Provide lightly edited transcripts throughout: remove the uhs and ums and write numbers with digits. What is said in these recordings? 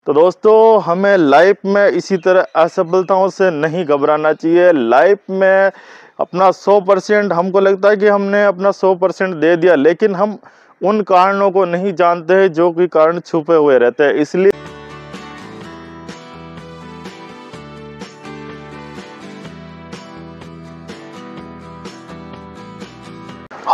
तो दोस्तों हमें लाइफ में इसी तरह असफलताओं से नहीं घबराना चाहिए। लाइफ में अपना 100% हमको लगता है कि हमने अपना 100% दे दिया, लेकिन हम उन कारणों को नहीं जानते हैं जो कि कारण छुपे हुए रहते हैं। इसलिए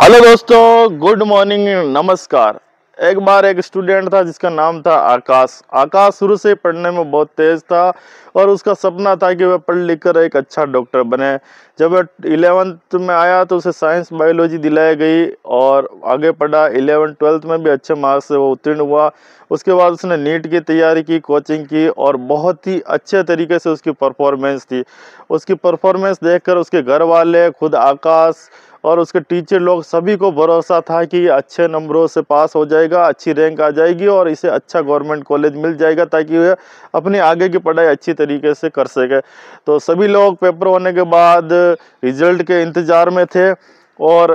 हेलो दोस्तों, गुड मॉर्निंग, नमस्कार। एक बार एक स्टूडेंट था जिसका नाम था आकाश। आकाश शुरू से पढ़ने में बहुत तेज था और उसका सपना था कि वह पढ़ लिख कर एक अच्छा डॉक्टर बने। जब वह 11th में आया तो उसे साइंस बायोलॉजी दिलाई गई और आगे पढ़ा। 11th 12th में भी अच्छे मार्क्स से वो उत्तीर्ण हुआ। उसके बाद उसने नीट की तैयारी की, कोचिंग की और बहुत ही अच्छे तरीके से उसकी परफॉर्मेंस थी। उसकी परफॉर्मेंस देखकर उसके घर वाले, खुद आकाश और उसके टीचर लोग सभी को भरोसा था कि ये अच्छे नंबरों से पास हो जाएगा, अच्छी रैंक आ जाएगी और इसे अच्छा गवर्नमेंट कॉलेज मिल जाएगा ताकि वह अपनी आगे की पढ़ाई अच्छी तरीके से कर सके। तो सभी लोग पेपर होने के बाद रिजल्ट के इंतज़ार में थे और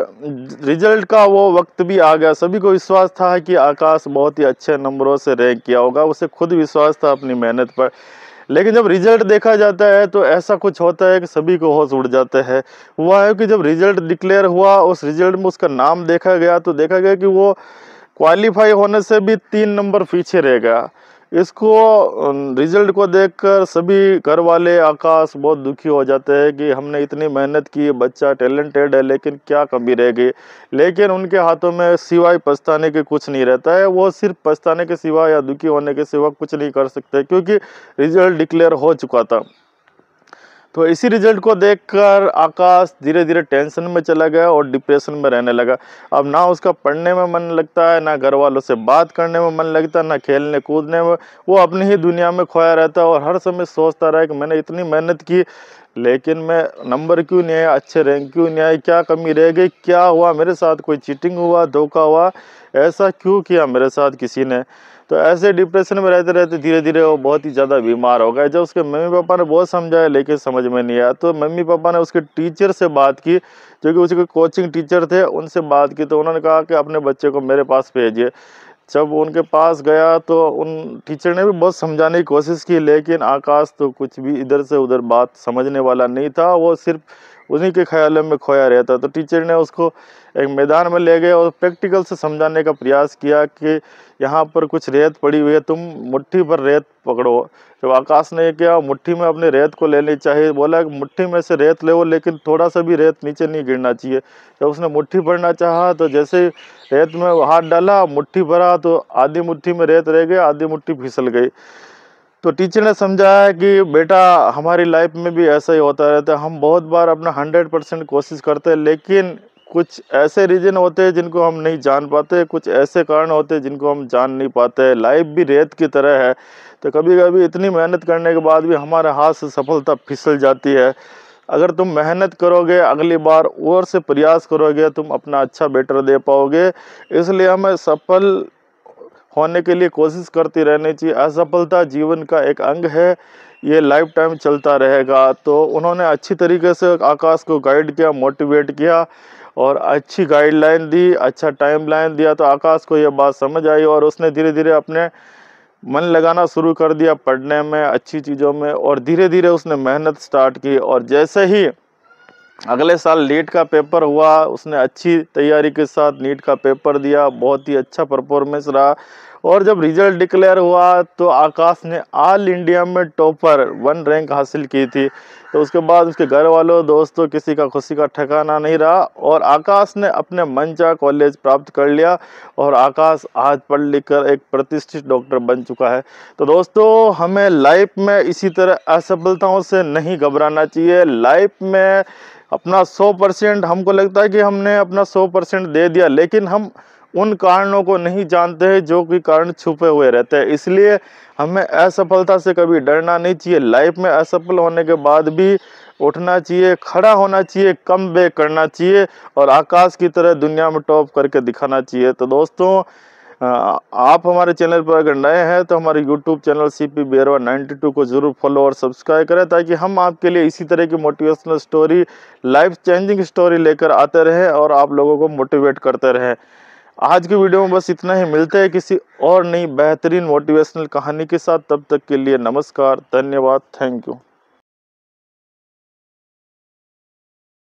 रिजल्ट का वो वक्त भी आ गया। सभी को विश्वास था कि आकाश बहुत ही अच्छे नंबरों से रैंक किया होगा। उसे खुद विश्वास था अपनी मेहनत पर। लेकिन जब रिजल्ट देखा जाता है तो ऐसा कुछ होता है कि सभी को होश उड़ जाते हैं। हुआ है कि जब रिजल्ट डिक्लेयर हुआ, उस रिजल्ट में उसका नाम देखा गया तो देखा गया कि वो क्वालिफाई होने से भी 3 नंबर पीछे रह गया। इसको रिजल्ट को देखकर सभी घर वाले, आकाश बहुत दुखी हो जाते हैं कि हमने इतनी मेहनत की, बच्चा टैलेंटेड है लेकिन क्या कमी रह गई। लेकिन उनके हाथों में सिवाय पछताने के कुछ नहीं रहता है। वो सिर्फ पछताने के सिवा या दुखी होने के सिवा कुछ नहीं कर सकते क्योंकि रिजल्ट डिक्लेयर हो चुका था। तो इसी रिजल्ट को देखकर आकाश धीरे धीरे टेंशन में चला गया और डिप्रेशन में रहने लगा। अब ना उसका पढ़ने में मन लगता है, ना घर वालों से बात करने में मन लगता है, ना खेलने कूदने में। वो अपनी ही दुनिया में खोया रहता है और हर समय सोचता रहा कि मैंने इतनी मेहनत की लेकिन मैं नंबर क्यों नहीं आया, अच्छे रैंक क्यों नहीं आई, क्या कमी रह गई, क्या हुआ मेरे साथ, कोई चीटिंग हुआ, धोखा हुआ, ऐसा क्यों किया मेरे साथ किसी ने। तो ऐसे डिप्रेशन में रहते रहते धीरे धीरे वो बहुत ही ज़्यादा बीमार हो गए। जब उसके मम्मी पापा ने बहुत समझाया लेकिन समझ में नहीं आया, तो मम्मी पापा ने उसके टीचर से बात की, जो कि उसके कोचिंग टीचर थे, उनसे बात की। तो उन्होंने कहा कि अपने बच्चे को मेरे पास भेजिए। जब उनके पास गया तो उन टीचर ने भी बहुत समझाने की कोशिश की, लेकिन आकाश तो कुछ भी इधर से उधर बात समझने वाला नहीं था। वो सिर्फ उन्हीं के ख्यालों में खोया रहता। तो टीचर ने उसको एक मैदान में ले गए और प्रैक्टिकल से समझाने का प्रयास किया कि यहाँ पर कुछ रेत पड़ी हुई है, तुम मुट्ठी भर रेत पकड़ो। जब आकाश ने किया, मुट्ठी में अपने रेत को लेनी चाहिए, बोला कि मुट्ठी में से रेत ले, लेकिन थोड़ा सा भी रेत नीचे नहीं गिरना चाहिए। जब उसने मुट्ठी भरना चाहा तो जैसे ही रेत में हाथ डाला, मुट्ठी भरा तो आधी मुट्ठी में रेत रह गई, आधी मुट्ठी फिसल गई। तो टीचर ने समझाया कि बेटा, हमारी लाइफ में भी ऐसा ही होता रहता है। हम बहुत बार अपना 100% कोशिश करते हैं, लेकिन कुछ ऐसे रीजन होते हैं जिनको हम नहीं जान पाते, कुछ ऐसे कारण होते हैं जिनको हम जान नहीं पाते। लाइफ भी रेत की तरह है। तो कभी कभी इतनी मेहनत करने के बाद भी हमारे हाथ से सफलता फिसल जाती है। अगर तुम मेहनत करोगे, अगली बार और से प्रयास करोगे, तुम अपना अच्छा बेटर दे पाओगे। इसलिए हमें सफल होने के लिए कोशिश करती रहनी चाहिए। असफलता जीवन का एक अंग है, ये लाइफ टाइम चलता रहेगा। तो उन्होंने अच्छी तरीके से आकाश को गाइड किया, मोटिवेट किया और अच्छी गाइडलाइन दी, अच्छा टाइमलाइन दिया। तो आकाश को ये बात समझ आई और उसने धीरे धीरे अपने मन लगाना शुरू कर दिया पढ़ने में, अच्छी चीज़ों में, और धीरे धीरे उसने मेहनत स्टार्ट की। और जैसे ही अगले साल नीट का पेपर हुआ, उसने अच्छी तैयारी के साथ नीट का पेपर दिया, बहुत ही अच्छा परफॉर्मेंस रहा। और जब रिजल्ट डिक्लेयर हुआ तो आकाश ने ऑल इंडिया में टॉपर 1 रैंक हासिल की थी। तो उसके बाद उसके घर वालों, दोस्तों, किसी का खुशी का ठिकाना नहीं रहा और आकाश ने अपने मनचाहा कॉलेज प्राप्त कर लिया और आकाश आज पढ़ लिख कर एक प्रतिष्ठित डॉक्टर बन चुका है। तो दोस्तों, हमें लाइफ में इसी तरह असफलताओं से नहीं घबराना चाहिए। लाइफ में अपना 100% हमको लगता है कि हमने अपना 100% दे दिया, लेकिन हम उन कारणों को नहीं जानते हैं जो कि कारण छुपे हुए रहते हैं। इसलिए हमें असफलता से कभी डरना नहीं चाहिए। लाइफ में असफल होने के बाद भी उठना चाहिए, खड़ा होना चाहिए, कम बैक करना चाहिए और आकाश की तरह दुनिया में टॉप करके दिखाना चाहिए। तो दोस्तों, आप हमारे चैनल पर अगर नए हैं तो हमारे YouTube चैनल CP बेरवा 92 को ज़रूर फॉलो और सब्सक्राइब करें, ताकि हम आपके लिए इसी तरह की motivational story, life changing story लेकर आते रहें और आप लोगों को मोटिवेट करते रहें। आज की वीडियो में बस इतना ही। मिलते हैं किसी और नई बेहतरीन मोटिवेशनल कहानी के साथ। तब तक के लिए नमस्कार, धन्यवाद, थैंक यू।